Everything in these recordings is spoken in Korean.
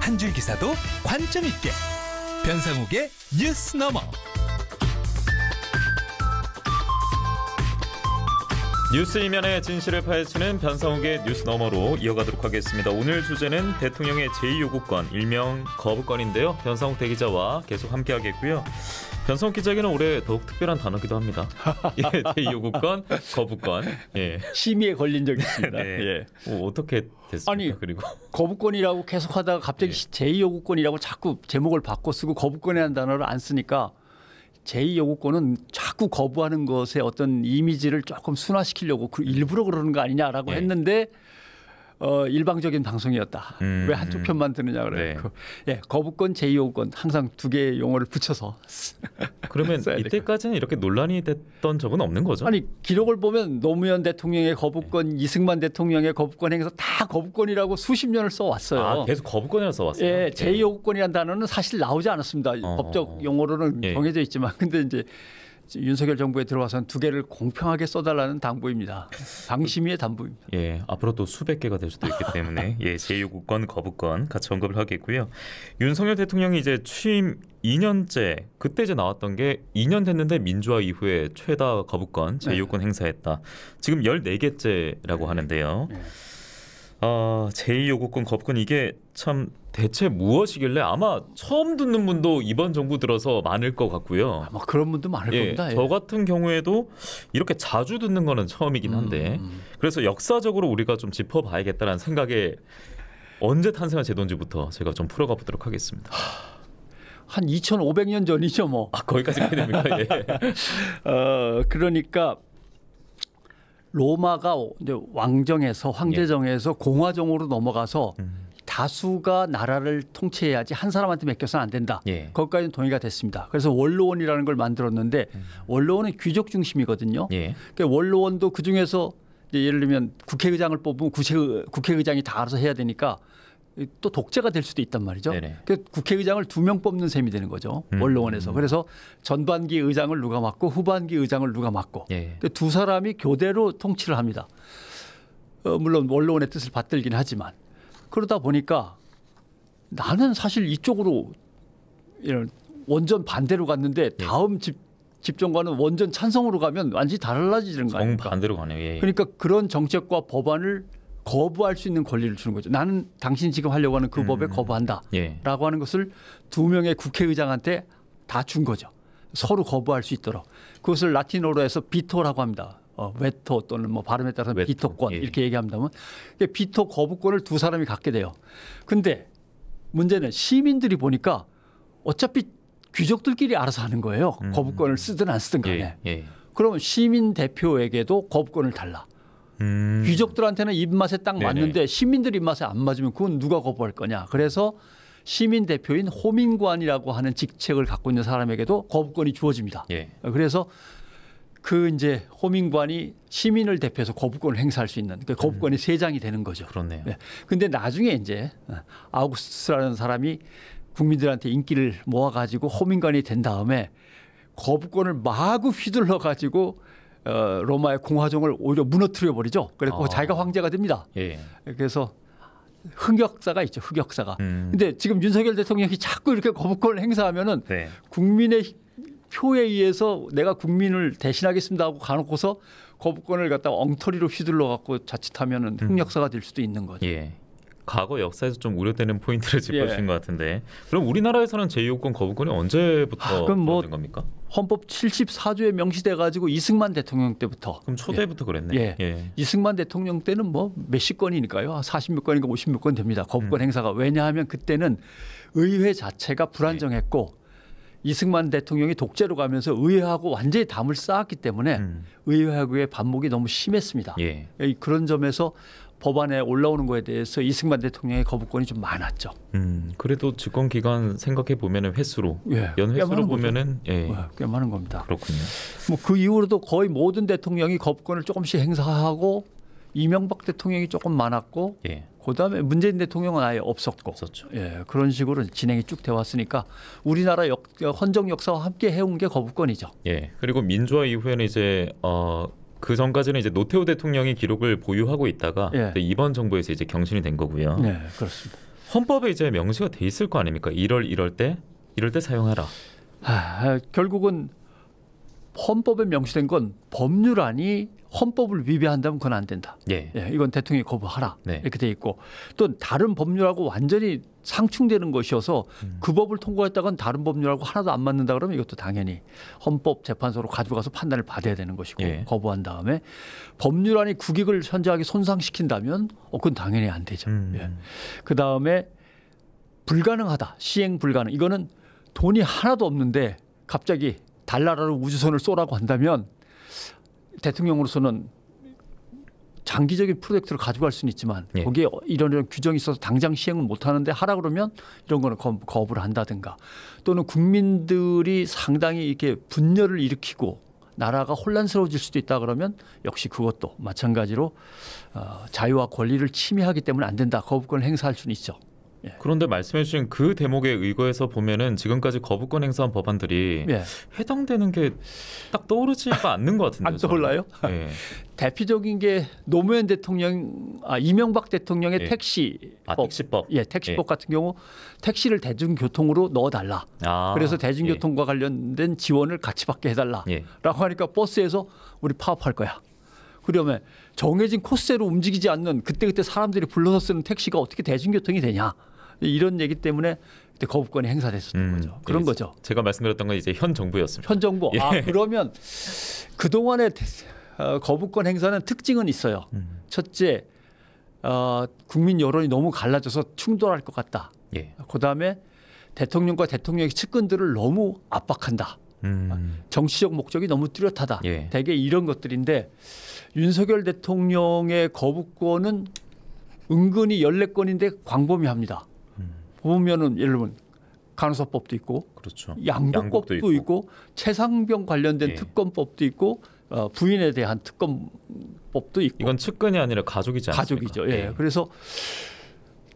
한 줄 기사도 관점 있게 변상욱의 뉴스너머. 뉴스 이면의 진실을 파헤치는 변상욱의 뉴스너머로 이어가도록 하겠습니다. 오늘 주제는 대통령의 제2요구권, 일명 거부권인데요. 변상욱 대기자와 계속 함께하겠고요. 변상욱 기자에게는 올해 더욱 특별한 단어기도 합니다. 예, 제2요구권, 거부권. 예. 심의에 걸린 적이 있습니다. 네. 예. 어떻게 됐습니까? 아니, 그리고 거부권이라고 계속하다가 갑자기 제2요구권이라고 자꾸 제목을 바꿔 쓰고 거부권이라는 단어를 안 쓰니까 제2요구권은 자꾸 거부하는 것의 어떤 이미지를 조금 순화시키려고 일부러 그러는 거 아니냐라고 했는데 일방적인 방송이었다. 왜 한쪽 편만 드느냐 그래요. 네. 예, 거부권, 제2요구권 항상 두 개의 용어를 붙여서 그러면 이때까지는 이렇게 논란이 됐던 적은 없는 거죠? 아니 기록을 보면 노무현 대통령의 거부권, 이승만 대통령의 거부권 행사 다 거부권이라고 수십 년을 써왔어요. 아, 계속 거부권이라고 써왔어요? 예, 제2요구권이라는 단어는 사실 나오지 않았습니다. 법적 용어로는 정해져 있지만 근데 이제 윤석열 정부에 들어와서는 두 개를 공평하게 써달라는 당부입니다. 방심위의 당부입니다. 예, 앞으로 또 수백 개가 될 수도 있기 때문에 예, 제2요구권, 거부권 같이 언급을 하겠고요. 윤석열 대통령이 이제 취임 2년째 그때 이제 나왔던 게 2년 됐는데 민주화 이후에 최다 거부권, 제2요구권 행사했다. 지금 14개째라고 하는데요. 제2요구권, 거부권 이게 참 대체 무엇이길래 아마 처음 듣는 분도 이번 정부 들어서 많을 것 같고요. 아마 그런 분도 많을 겁니다. 저 같은 경우에도 이렇게 자주 듣는 거는 처음이긴 한데 그래서 역사적으로 우리가 좀 짚어봐야겠다는 생각에 언제 탄생한 제도인지부터 제가 좀 풀어가 보도록 하겠습니다. 한 2,500년 전이죠, 뭐. 아, 거기까지 해야 됩니까? 예. 그러니까 로마가 이제 왕정에서 황제정에서 공화정으로 넘어가서 다수가 나라를 통치해야지 한 사람한테 맡겨서는 안 된다. 거기까지는 동의가 됐습니다. 그래서 원로원이라는 걸 만들었는데 원로원은 귀족 중심이거든요. 그러니까 원로원도 그중에서 예를 들면 국회의장을 뽑으면 국회의장이 다 알아서 해야 되니까 또 독재가 될 수도 있단 말이죠. 그러니까 국회의장을 2명 뽑는 셈이 되는 거죠. 원로원에서. 그래서 전반기 의장을 누가 맡고 후반기 의장을 누가 맡고 그러니까 두 사람이 교대로 통치를 합니다. 물론 원로원의 뜻을 받들긴 하지만 그러다 보니까 나는 사실 이쪽으로 원전 반대로 갔는데 다음 집정관은 원전 찬성으로 가면 완전히 달라지는 거 아닙니까? 정반대로 가네요. 그러니까 그런 정책과 법안을 거부할 수 있는 권리를 주는 거죠. 나는 당신 지금 하려고 하는 그 법에 거부한다라고 하는 것을 2명의 국회의장한테 다 준 거죠. 서로 거부할 수 있도록. 그것을 라틴어로 해서 비토라고 합니다. 베토 또는 뭐 발음에 따라서 비토권 이렇게 얘기합니다만 비토 거부권을 두 사람이 갖게 돼요. 근데 문제는 시민들이 보니까 어차피 귀족들끼리 알아서 하는 거예요. 거부권을 쓰든 안 쓰든 간에. 그러면 시민 대표에게도 거부권을 달라. 귀족들한테는 입맛에 딱 맞는데 시민들 입맛에 안 맞으면 그건 누가 거부할 거냐. 그래서 시민 대표인 호민관이라고 하는 직책을 갖고 있는 사람에게도 거부권이 주어집니다. 그래서 그 이제 호민관이 시민을 대표해서 거부권을 행사할 수 있는 그 거부권이 3장이 되는 거죠. 그렇네요. 근데 나중에 이제 아우구스투스라는 사람이 국민들한테 인기를 모아가지고 호민관이 된 다음에 거부권을 마구 휘둘러 가지고 로마의 공화정을 오히려 무너뜨려 버리죠. 그래서 자기가 황제가 됩니다. 그래서 흑역사가 있죠. 흑역사가. 근데 지금 윤석열 대통령이 자꾸 이렇게 거부권을 행사하면은 국민의 표에 의해서 내가 국민을 대신하겠습니다 하고 가놓고서 거부권을 갖다가 엉터리로 휘둘러 갖고 자칫하면은 흑역사가 될 수도 있는 거죠. 과거 역사에서 좀 우려되는 포인트를 짚어주신 것 같은데 그럼 우리나라에서는 제2요구권 거부권이 언제부터 된 겁니까? 헌법 74조에 명시돼 가지고 이승만 대통령 때부터. 그럼 초대부터 그랬네. 이승만 대통령 때는 뭐 몇십 건이니까요. 40몇 건인가 50몇 건 됩니다. 거부권 행사가. 왜냐하면 그때는 의회 자체가 불안정했고 이승만 대통령이 독재로 가면서 의회하고 완전히 담을 쌓았기 때문에 의회하고의 반목이 너무 심했습니다. 그런 점에서 법안에 올라오는 거에 대해서 이승만 대통령의 거부권이 좀 많았죠. 그래도 집권 기간 생각해 보면은 횟수로 연 횟수로 보면은 꽤 많은 겁니다. 그렇군요. 뭐 그 이후로도 거의 모든 대통령이 거부권을 조금씩 행사하고 이명박 대통령이 조금 많았고 그다음에 문재인 대통령은 아예 없었죠. 그런 식으로 진행이 쭉 돼 왔으니까 우리나라 헌정 역사와 함께 해온 게 거부권이죠. 그리고 민주화 이후에는 이제 그 전까지는 이제 노태우 대통령이 기록을 보유하고 있다가 이번 정부에서 이제 경신이 된 거고요. 그렇습니다. 헌법에 이제 명시가 돼 있을 거 아닙니까? 이럴 때 사용하라. 결국은 헌법에 명시된 건 법률안이 헌법을 위배한다면 그건 안 된다. 예. 예, 이건 대통령이 거부하라. 네. 이렇게 돼 있고 또 다른 법률하고 완전히 상충되는 것이어서 그 법을 통과했다간 다른 법률하고 하나도 안 맞는다 그러면 이것도 당연히 헌법재판소로 가져가서 판단을 받아야 되는 것이고 예. 거부한 다음에 법률안이 국익을 현저하게 손상시킨다면 그건 당연히 안 되죠. 예. 그다음에 불가능하다. 시행 불가능. 이거는 돈이 하나도 없는데 갑자기 달나라로 우주선을 쏘라고 한다면 대통령으로서는 장기적인 프로젝트를 가져갈 수는 있지만 예. 거기에 이런 규정이 있어서 당장 시행은 못하는데 하라 그러면 이런 거는 거부를 한다든가 또는 국민들이 상당히 이렇게 분열을 일으키고 나라가 혼란스러워질 수도 있다 그러면 역시 그것도 마찬가지로 자유와 권리를 침해하기 때문에 안 된다. 거부권을 행사할 수는 있죠. 예. 그런데 말씀해 주신 그 대목에 의거해서 보면은 지금까지 거부권 행사한 법안들이 예. 해당되는 게 딱 떠오르지가 않는 것 같은데요. 안 떠올라요? 예. 대표적인 게 노무현 대통령, 이명박 대통령의 예. 택시법, 택시법. 예, 택시법 같은 경우 택시를 대중교통으로 넣어달라. 그래서 대중교통과 관련된 지원을 같이 받게 해달라라고 예. 하니까 버스에서 우리 파업할 거야. 그러면 정해진 코스로 움직이지 않는 그때그때 사람들이 불러서 쓰는 택시가 어떻게 대중교통이 되냐. 이런 얘기 때문에 그때 거부권이 행사됐었던 거죠. 그런 거죠. 제가 말씀드렸던 건 이제 현 정부였습니다. 현 정부. 예. 그러면 그동안의 거부권 행사는 특징은 있어요. 첫째, 국민 여론이 너무 갈라져서 충돌할 것 같다. 예. 그다음에 대통령과 대통령의 측근들을 너무 압박한다. 정치적 목적이 너무 뚜렷하다. 예. 대개 이런 것들인데 윤석열 대통령의 거부권은 은근히 14건인데 광범위합니다. 보면은 예를 들면 간호사법도 있고, 그렇죠. 양곡법도 있고, 최상병 관련된 예. 특검법도 있고, 부인에 대한 특검법도 있고. 이건 측근이 아니라 가족이지 않습니까? 가족이죠. 예. 그래서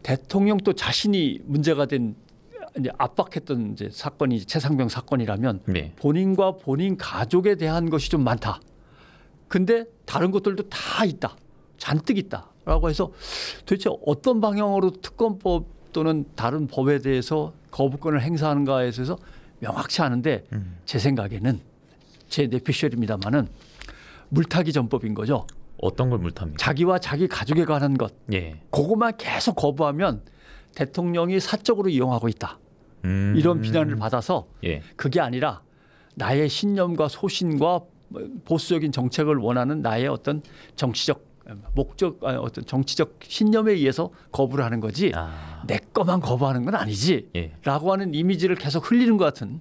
대통령 또 자신이 문제가 된 이제 압박했던 이제 사건이 최상병 사건이라면 네. 본인과 본인 가족에 대한 것이 좀 많다. 근데 다른 것들도 다 있다. 잔뜩 있다라고 해서 도대체 어떤 방향으로 특검법 또는 다른 법에 대해서 거부권을 행사하는가에 있어서 명확치 않은데 제 생각에는 제 뇌피셜입니다마는 물타기 전법인 거죠. 어떤 걸 물탑니까? 자기와 자기 가족에 관한 것. 예. 그것만 계속 거부하면 대통령이 사적으로 이용하고 있다. 이런 비난을 받아서 예. 그게 아니라 나의 신념과 소신과 보수적인 정책을 원하는 나의 어떤 정치적 목적, 어떤 정치적 신념에 의해서 거부를 하는 거지 내 것만 거부하는 건 아니지 예. 라고 하는 이미지를 계속 흘리는 것 같은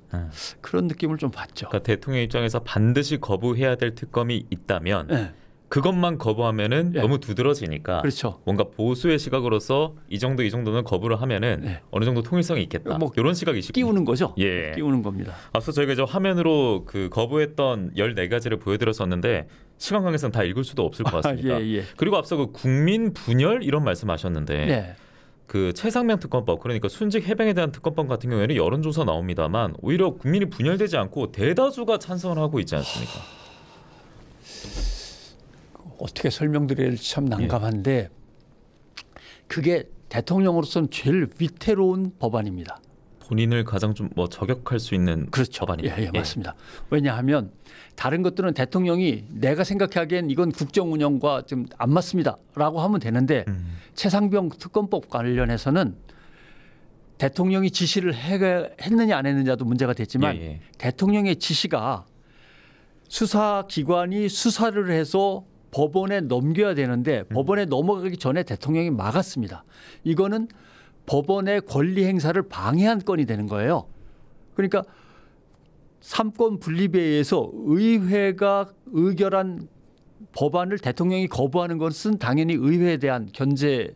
그런 느낌을 좀 받죠. 그러니까 대통령 입장에서 반드시 거부해야 될 특검이 있다면 네. 그것만 거부하면은 예. 너무 두드러지니까 그렇죠. 뭔가 보수의 시각으로서 이 정도는 거부를 하면은 네. 어느 정도 통일성이 있겠다. 뭐 이런 시각이시죠. 끼우는 거죠. 예. 끼우는 겁니다. 앞서 저희가 저 화면으로 그 거부했던 14가지를 보여드렸었는데 시간 관계상 다 읽을 수도 없을 것 같습니다. 예. 그리고 앞서 그 국민 분열 이런 말씀하셨는데 네. 그 최상병 특검법 그러니까 순직 해병에 대한 특검법 같은 경우에는 여론조사 나옵니다만 오히려 국민이 분열되지 않고 대다수가 찬성을 하고 있지 않습니까? 어떻게 설명드려야 될지 참 난감한데 그게 대통령으로서는 제일 위태로운 법안입니다. 본인을 가장 좀 뭐 저격할 수 있는 그렇죠. 법안입니다. 예, 맞습니다. 왜냐하면 다른 것들은 대통령이 내가 생각하기엔 이건 국정 운영과 좀 안 맞습니다라고 하면 되는데 최상병 특검법 관련해서는 대통령이 지시를 했느냐 안 했느냐도 문제가 됐지만 대통령의 지시가 수사기관이 수사를 해서 법원에 넘겨야 되는데 법원에 넘어가기 전에 대통령이 막았습니다. 이거는 법원의 권리 행사를 방해한 건이 되는 거예요. 그러니까 삼권 분립에 의해서 의회가 의결한 법안을 대통령이 거부하는 것은 당연히 의회에 대한 견제를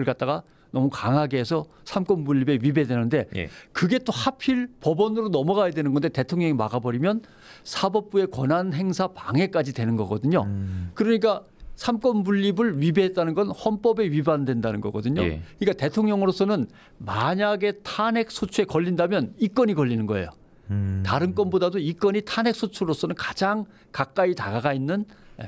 갖다가 너무 강하게 해서 삼권 분립에 위배되는데 그게 또 하필 법원으로 넘어가야 되는 건데 대통령이 막아버리면 사법부의 권한 행사 방해까지 되는 거거든요. 그러니까 삼권 분립을 위배했다는 건 헌법에 위반된다는 거거든요. 그러니까 대통령으로서는 만약에 탄핵 소추에 걸린다면 이 건이 걸리는 거예요. 다른 건보다도 이 건이 탄핵 소추로서는 가장 가까이 다가가 있는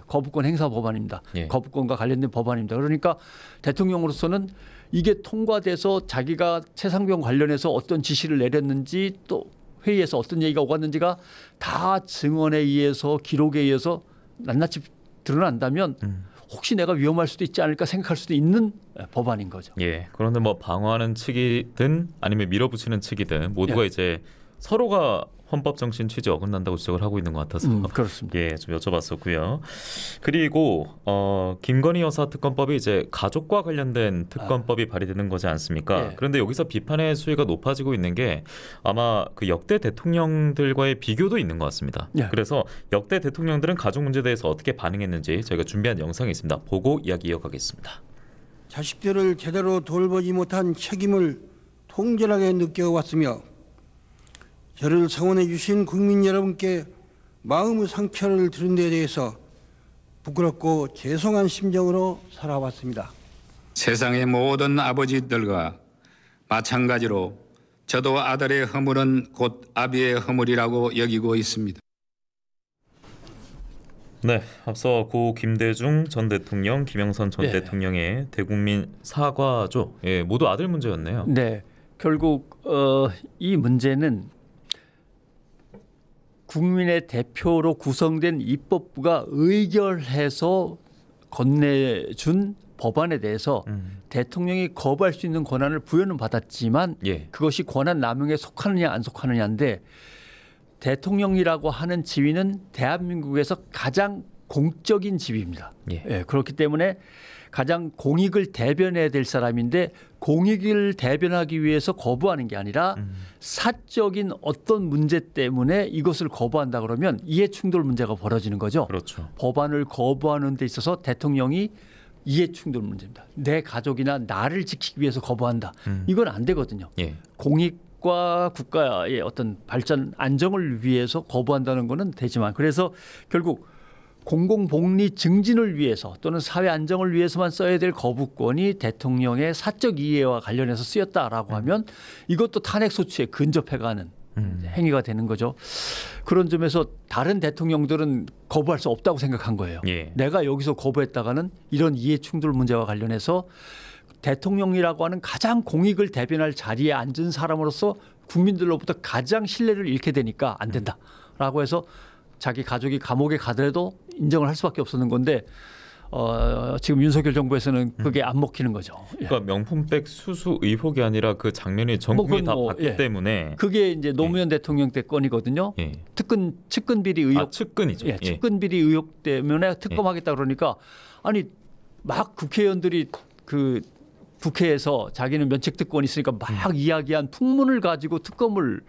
거부권 행사 법안입니다. 예. 거부권과 관련된 법안입니다. 그러니까 대통령으로서는 이게 통과돼서 자기가 최상병 관련해서 어떤 지시를 내렸는지 또 회의에서 어떤 얘기가 오갔는지가 다 증언에 의해서 기록에 의해서 낱낱이 드러난다면 혹시 내가 위험할 수도 있지 않을까 생각할 수도 있는 법안인 거죠. 예. 그런데 뭐 방어하는 측이든 아니면 밀어붙이는 측이든 모두가 예. 이제 서로가 헌법 정신 취지에 어긋난다고 지적을 하고 있는 것 같아서 그렇습니다. 예, 좀 여쭤봤었고요. 그리고 김건희 여사 특검법이 이제 가족과 관련된 특검법이 발의되는 거지 않습니까? 예. 그런데 여기서 비판의 수위가 높아지고 있는 게 아마 그 역대 대통령들과의 비교도 있는 것 같습니다. 예. 그래서 역대 대통령들은 가족 문제에 대해서 어떻게 반응했는지 저희가 준비한 영상이 있습니다. 보고 이야기 이어가겠습니다. 자식들을 제대로 돌보지 못한 책임을 통절하게 느껴왔으며 저를 성원해 주신 국민 여러분께 마음의 상처를 드린 데 대해서 부끄럽고 죄송한 심정으로 살아왔습니다. 세상의 모든 아버지들과 마찬가지로 저도 아들의 허물은 곧 아비의 허물이라고 여기고 있습니다. 네, 앞서 고 김대중 전 대통령, 김영선 전 예. 대통령의 대국민 사과죠. 예, 모두 아들 문제였네요. 네, 결국 이 문제는 국민의 대표로 구성된 입법부가 의결해서 건네준 법안에 대해서 대통령이 거부할 수 있는 권한을 부여는 받았지만 예. 그것이 권한 남용에 속하느냐 안 속하느냐인데 대통령이라고 하는 지위는 대한민국에서 가장 공적인 지위입니다. 예. 예, 그렇기 때문에 가장 공익을 대변해야 될 사람인데 공익을 대변하기 위해서 거부하는 게 아니라 사적인 어떤 문제 때문에 이것을 거부한다 그러면 이해충돌 문제가 벌어지는 거죠. 그렇죠. 법안을 거부하는 데 있어서 대통령이 이해충돌 문제입니다. 내 가족이나 나를 지키기 위해서 거부한다. 이건 안 되거든요. 예. 공익과 국가의 어떤 발전 안정을 위해서 거부한다는 거는 되지만 그래서 결국 공공복리 증진을 위해서 또는 사회 안정을 위해서만 써야 될 거부권이 대통령의 사적 이해와 관련해서 쓰였다라고 하면 이것도 탄핵 소추에 근접해가는 행위가 되는 거죠. 그런 점에서 다른 대통령들은 거부할 수 없다고 생각한 거예요. 예. 내가 여기서 거부했다가는 이런 이해 충돌 문제와 관련해서 대통령이라고 하는 가장 공익을 대변할 자리에 앉은 사람으로서 국민들로부터 가장 신뢰를 잃게 되니까 안 된다라고 해서 자기 가족이 감옥에 가더라도 인정을 할 수밖에 없었는 건데 지금 윤석열 정부에서는 그게 안 먹히는 거죠. 그러니까 명품백 수수 의혹이 아니라 그 장면이 전 국민이 다 봤기 예. 때문에 그게 이제 노무현 대통령 때 건이거든요. 예. 측근 비리 의혹. 측근이죠. 예, 측근 비리 의혹 때문에 특검하겠다 그러니까 아니 막 국회의원들이 그 국회에서 자기는 면책 특권이 있으니까 막 이야기한 풍문을 가지고 특검을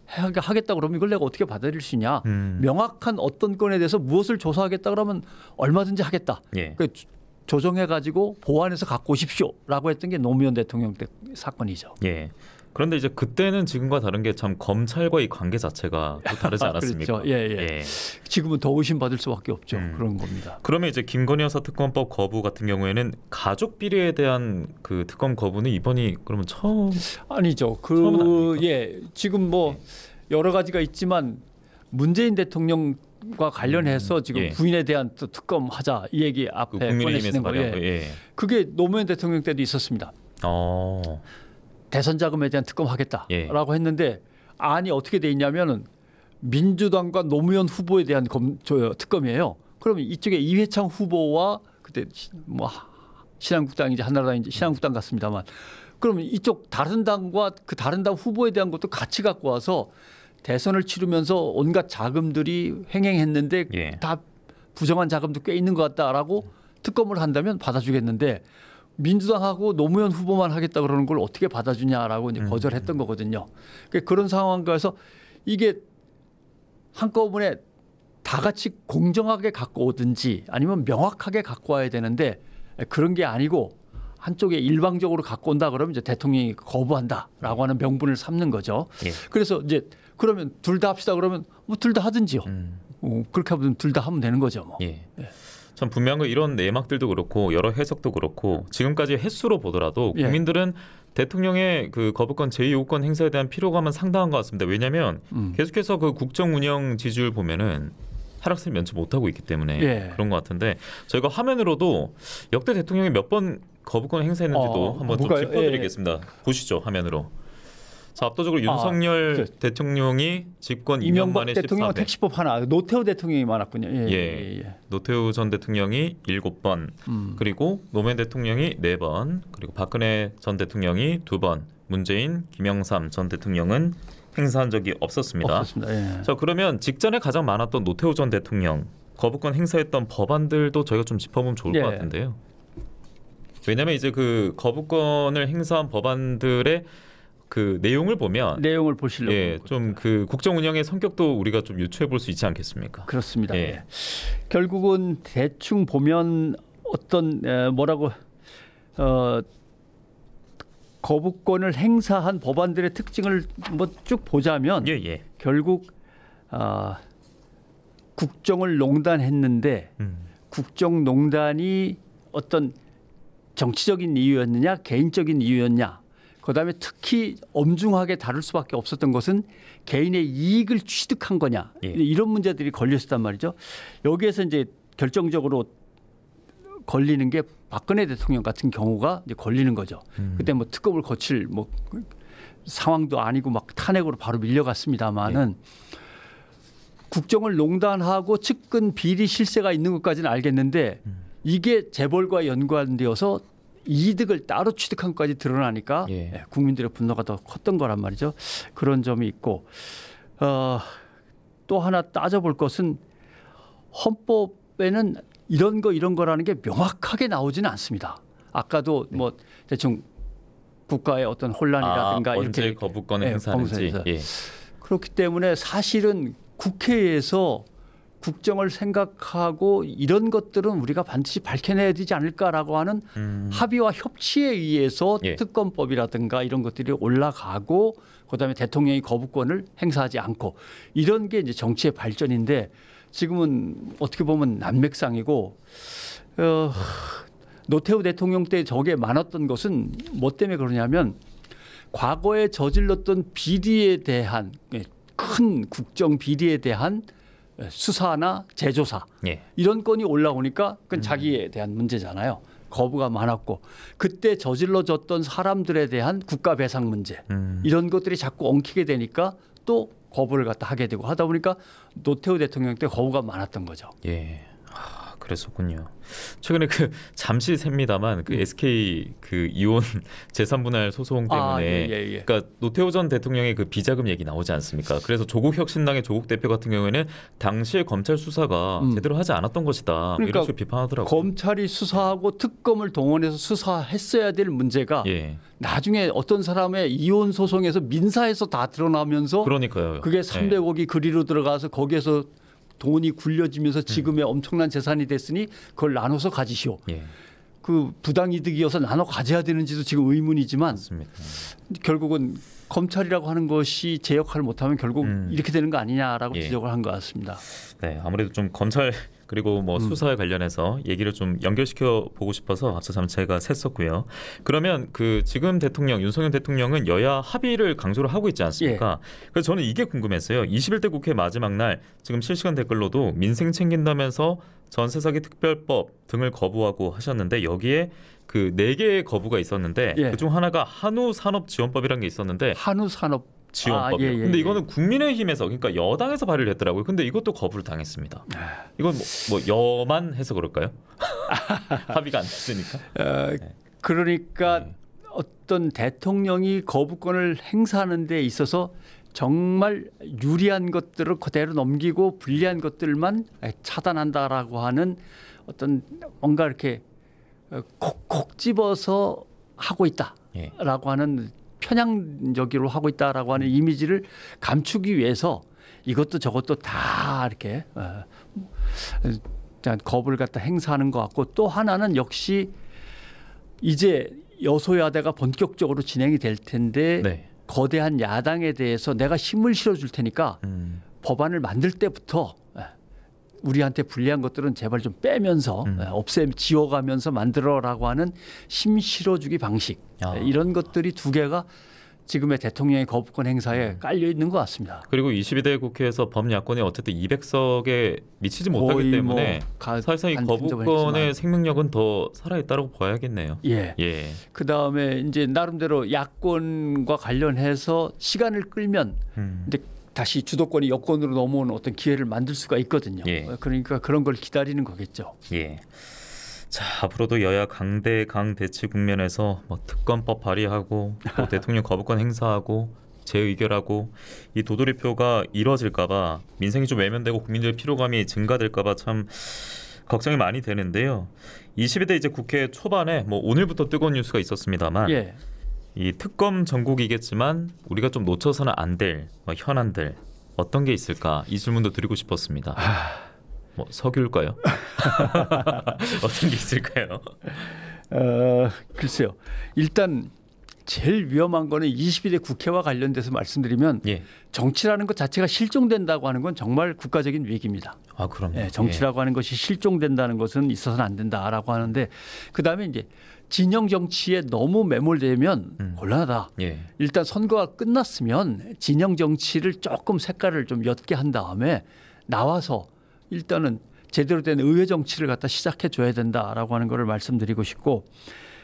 하겠다 그러면 이걸 내가 어떻게 받아들일 수 있냐. 명확한 어떤 건에 대해서 무엇을 조사하겠다 그러면 얼마든지 하겠다. 예. 그러니까 조정해가지고 보완해서 갖고 오십시오라고 했던 게 노무현 대통령 때 사건이죠. 예. 그런데 이제 그때는 지금과 다른 게 참 검찰과 이 관계 자체가 또 다르지 않았습니까? 그렇죠. 예. 지금은 더 의심받을 수밖에 없죠. 그런 겁니다. 그러면 이제 김건희 여사 특검법 거부 같은 경우에는 가족 비리에 대한 그 특검 거부는 이번이 그러면 처음 아니죠. 처음은 아닙니까? 지금 뭐 여러 가지가 있지만 문재인 대통령과 관련해서 지금 예. 부인에 대한 또 특검하자 이 얘기 앞에 국민의힘에서 꺼내시는 거예요. 예. 그게 노무현 대통령 때도 있었습니다. 대선 자금에 대한 특검하겠다라고 예. 했는데 안이 어떻게 돼 있냐면은 민주당과 노무현 후보에 대한 특검이에요. 그러면 이쪽에 이회창 후보와 그때 뭐 신한국당인지 한나라당인지 신한국당 같습니다만 그러면 이쪽 다른 당과 그 다른 당 후보에 대한 것도 같이 갖고 와서 대선을 치르면서 온갖 자금들이 횡행했는데 예. 다 부정한 자금도 꽤 있는 것 같다라고 특검을 한다면 받아주겠는데 민주당하고 노무현 후보만 하겠다 그러는 걸 어떻게 받아주냐라고 이제 거절했던 거거든요. 그러니까 그런 상황에서 이게 한꺼번에 다 같이 공정하게 갖고 오든지 아니면 명확하게 갖고 와야 되는데 그런 게 아니고 한쪽에 일방적으로 갖고 온다 그러면 이제 대통령이 거부한다라고 하는 명분을 삼는 거죠. 예. 그래서 이제 그러면 둘 다 합시다 그러면 뭐 둘 다 하든지요. 그렇게 하면 둘 다 하면 되는 거죠. 뭐. 예. 참 분명한 건 이런 내막들도 그렇고 여러 해석도 그렇고 지금까지 횟수로 보더라도 국민들은 대통령의 그 거부권 제2요구권 행사에 대한 피로감은 상당한 것 같습니다. 왜냐하면 계속해서 그 국정 운영 지지율 보면은 하락세를 면치 못하고 있기 때문에 그런 것 같은데 저희가 화면으로도 역대 대통령이 몇 번 거부권 행사했는지도 한번 좀 짚어드리겠습니다. 보시죠 화면으로. 자, 압도적으로 윤석열 대통령이 집권 2년 만에 14배. 대통령 택시법 하나, 노태우 대통령이 많았군요. 노태우 전 대통령이 7번, 그리고 노무현 대통령이 4번, 그리고 박근혜 전 대통령이 2번, 문재인, 김영삼 전 대통령은 행사한 적이 없었습니다. 자, 그러면 직전에 가장 많았던 노태우 전 대통령 거부권 행사했던 법안들도 저희가 좀 짚어보면 좋을 것 같은데요. 왜냐하면 이제 그 거부권을 행사한 법안들의 그 내용을 보면 내용을 보시려고 좀 그 국정 운영의 성격도 우리가 좀 유추해 볼 수 있지 않겠습니까? 그렇습니다. 결국은 대충 보면 어떤 뭐라고 거부권을 행사한 법안들의 특징을 뭐 쭉 보자면 결국 국정을 농단했는데 국정농단이 어떤 정치적인 이유였느냐 개인적인 이유였냐, 그다음에 특히 엄중하게 다룰 수밖에 없었던 것은 개인의 이익을 취득한 거냐, 이런 문제들이 걸렸었단 말이죠. 여기에서 이제 결정적으로 걸리는 게 박근혜 대통령 같은 경우가 이제 걸리는 거죠. 그때 뭐 특검을 거칠 뭐 상황도 아니고 막 탄핵으로 바로 밀려갔습니다만은 국정을 농단하고 측근 비리 실세가 있는 것까지는 알겠는데 이게 재벌과 연관되어서 이득을 따로 취득한 것까지 드러나니까 국민들의 분노가 더 컸던 거란 말이죠. 그런 점이 있고 또 하나 따져볼 것은 헌법에는 이런 거라는 게 명확하게 나오지는 않습니다. 아까도 뭐 대충 국가의 어떤 혼란이라든가 언제 이렇게 거부권을 행사하는지 그렇기 때문에 사실은 국회에서 국정을 생각하고 이런 것들은 우리가 반드시 밝혀내야 되지 않을까라고 하는 합의와 협치에 의해서 특검법이라든가 이런 것들이 올라가고 그다음에 대통령이 거부권을 행사하지 않고 이런 게 이제 정치의 발전인데 지금은 어떻게 보면 난맥상이고 노태우 대통령 때 저게 많았던 것은 뭐 때문에 그러냐면 과거에 저질렀던 비리에 대한 큰 국정 비리에 대한 수사나 재조사 이런 건이 올라오니까 그건 자기에 대한 문제잖아요. 거부가 많았고 그때 저질러졌던 사람들에 대한 국가배상 문제 이런 것들이 자꾸 엉키게 되니까 또 거부를 갖다 하게 되고 하다 보니까 노태우 대통령 때 거부가 많았던 거죠. 그랬었군요. 최근에 그 잠시 셉니다만 그 SK 그 이혼 재산분할 소송 때문에 그러니까 노태우 전 대통령의 그 비자금 얘기 나오지 않습니까? 그래서 조국 혁신당의 조국 대표 같은 경우에는 당시에 검찰 수사가 제대로 하지 않았던 것이다. 그러니까 이런 식으로 비판하더라고요. 검찰이 수사하고 특검을 동원해서 수사했어야 될 문제가 나중에 어떤 사람의 이혼 소송에서 민사에서 다 드러나면서 그러니까요. 그게 300억이 그리로 들어가서 거기에서 돈이 굴려지면서 지금의 엄청난 재산이 됐으니 그걸 나눠서 가지시오. 그 부당이득이어서 나눠 가져야 되는지도 지금 의문이지만 맞습니다. 결국은 검찰이라고 하는 것이 제 역할을 못하면 결국 이렇게 되는 거 아니냐라고 지적을 한 것 같습니다. 네, 아무래도 좀 검찰 그리고 뭐 수사에 관련해서 얘기를 좀 연결시켜 보고 싶어서 앞서 잠시 제가 셌었고요. 그러면 그 지금 대통령 윤석열 대통령은 여야 합의를 강조를 하고 있지 않습니까? 그래서 저는 이게 궁금했어요. 21대 국회 마지막 날 지금 실시간 댓글로도 민생 챙긴다면서 전세 사기 특별법 등을 거부하고 하셨는데 여기에 그 4개의 거부가 있었는데 그중 하나가 한우산업지원법이라는 게 있었는데 한우산업 지원법이요. 근데 이거는 국민의힘에서 그러니까 여당에서 발의를 했더라고요. 근데 이것도 거부를 당했습니다. 이건 뭐 여만 해서 그럴까요? 합의가 안 됐으니까. 그러니까 어떤 대통령이 거부권을 행사하는 데 있어서 정말 유리한 것들을 그대로 넘기고 불리한 것들만 차단한다라고 하는 어떤 뭔가 이렇게 콕콕 집어서 하고 있다라고 하는 편향적으로 하고 있다라고 하는 이미지를 감추기 위해서 이것도 저것도 다 이렇게 거부를 갖다 행사하는 것 같고 또 하나는 역시 이제 여소야대가 본격적으로 진행이 될 텐데 거대한 야당에 대해서 내가 힘을 실어줄 테니까 법안을 만들 때부터 우리한테 불리한 것들은 제발 좀 빼면서 지워가면서 만들어라고 하는 힘 실어주기 방식 이런 것들이 두 개가 지금의 대통령의 거부권 행사에 깔려 있는 것 같습니다. 그리고 22대 국회에서 범야권이 어쨌든 200석에 미치지 못하기 때문에 사실상 이 거부권의 생명력은 더 살아있다고 봐야겠네요. 예. 그다음에 이제 나름대로 야권과 관련해서 시간을 끌면 근데 다시 주도권이 여권으로 넘어오는 어떤 기회를 만들 수가 있거든요. 그러니까 그런 걸 기다리는 거겠죠. 자, 앞으로도 여야 강대강 대치 국면에서 뭐 특검법 발의하고 또 대통령 거부권 행사하고 재의결하고 이 도돌이표가 이뤄질까봐 민생이 좀 외면되고 국민들의 피로감이 증가될까봐 참 걱정이 많이 되는데요. 22대 이제 국회 초반에 뭐 오늘부터 뜨거운 뉴스가 있었습니다만 이 특검 전국이겠지만 우리가 좀 놓쳐서는 안 될 현안들 어떤 게 있을까 이 질문도 드리고 싶었습니다. 뭐 석유일까요? 어떤 게 있을까요? 글쎄요. 일단 제일 위험한 거는 22대 국회와 관련돼서 말씀드리면 정치라는 것 자체가 실종된다고 하는 건 정말 국가적인 위기입니다. 아, 그럼요. 정치라고 하는 것이 실종된다는 것은 있어서는 안 된다라고 하는데 그다음에 이제 진영 정치에 너무 매몰되면 곤란하다. 일단 선거가 끝났으면 진영 정치를 조금 색깔을 좀 옅게 한 다음에 나와서 일단은 제대로 된 의회 정치를 갖다 시작해 줘야 된다라고 하는 것을 말씀드리고 싶고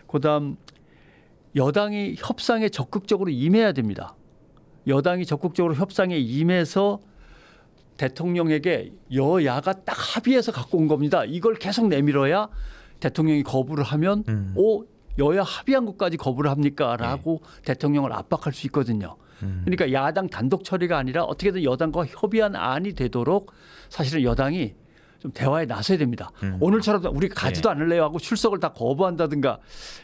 그다음 여당이 협상에 적극적으로 임해야 됩니다. 여당이 적극적으로 협상에 임해서 대통령에게 여야가 딱 합의해서 갖고 온 겁니다. 이걸 계속 내밀어야 대통령이 거부를 하면 여야 합의한 것까지 거부를 합니까? 라고 대통령을 압박할 수 있거든요. 그러니까 야당 단독 처리가 아니라 어떻게든 여당과 협의한 안이 되도록 사실은 여당이 좀 대화에 나서야 됩니다. 오늘처럼 우리가 가지도 않을래요 하고 출석을 다 거부한다든가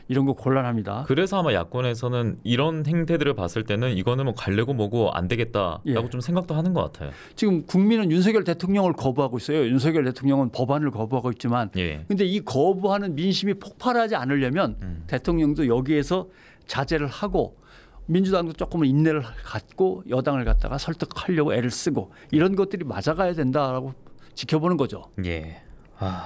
이런 거 곤란합니다. 그래서 아마 야권에서는 이런 행태들을 봤을 때는 이거는 뭐 갈래고 뭐고 안 되겠다라고 좀 생각도 하는 것 같아요. 지금 국민은 윤석열 대통령을 거부하고 있어요. 윤석열 대통령은 법안을 거부하고 있지만 근데 이 거부하는 민심이 폭발하지 않으려면 대통령도 여기에서 자제를 하고 민주당도 조금은 인내를 갖고 여당을 갖다가 설득하려고 애를 쓰고 이런 것들이 맞아가야 된다라고 지켜보는 거죠.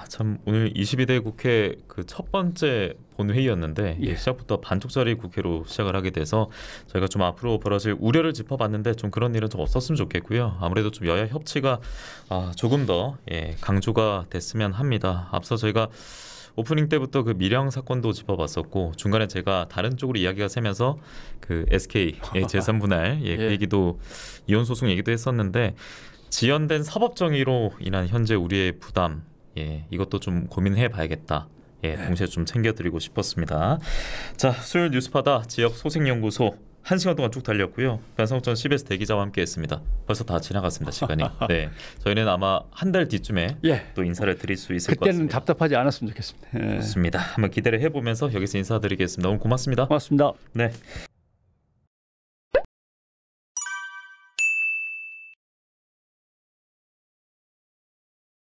참 오늘 22대 국회 그 첫 번째 본회의였는데 시작부터 반쪽짜리 국회로 시작을 하게 돼서 저희가 좀 앞으로 벌어질 우려를 짚어봤는데 좀 그런 일은 좀 없었으면 좋겠고요. 아무래도 좀 여야 협치가 조금 더 강조가 됐으면 합니다. 앞서 저희가 오프닝 때부터 그 밀양 사건도 짚어봤었고 중간에 제가 다른 쪽으로 이야기가 새면서 그 SK 제3분할 그 얘기도 이혼 소송 얘기도 했었는데 지연된 사법 정의로 인한 현재 우리의 부담 이것도 좀 고민해 봐야겠다. 동시에 좀 챙겨드리고 싶었습니다. 자, 수요일 뉴스파다 지역 소생연구소 1시간 동안 쭉 달렸고요. 변상욱 전 CBS 대기자와 함께했습니다. 벌써 다 지나갔습니다, 시간이. 저희는 아마 한 달 뒤쯤에 또 인사를 드릴 수 있을 것 같습니다. 그때는 답답하지 않았으면 좋겠습니다. 좋습니다. 한번 기대를 해보면서 여기서 인사드리겠습니다. 오늘 고맙습니다. 고맙습니다. 네.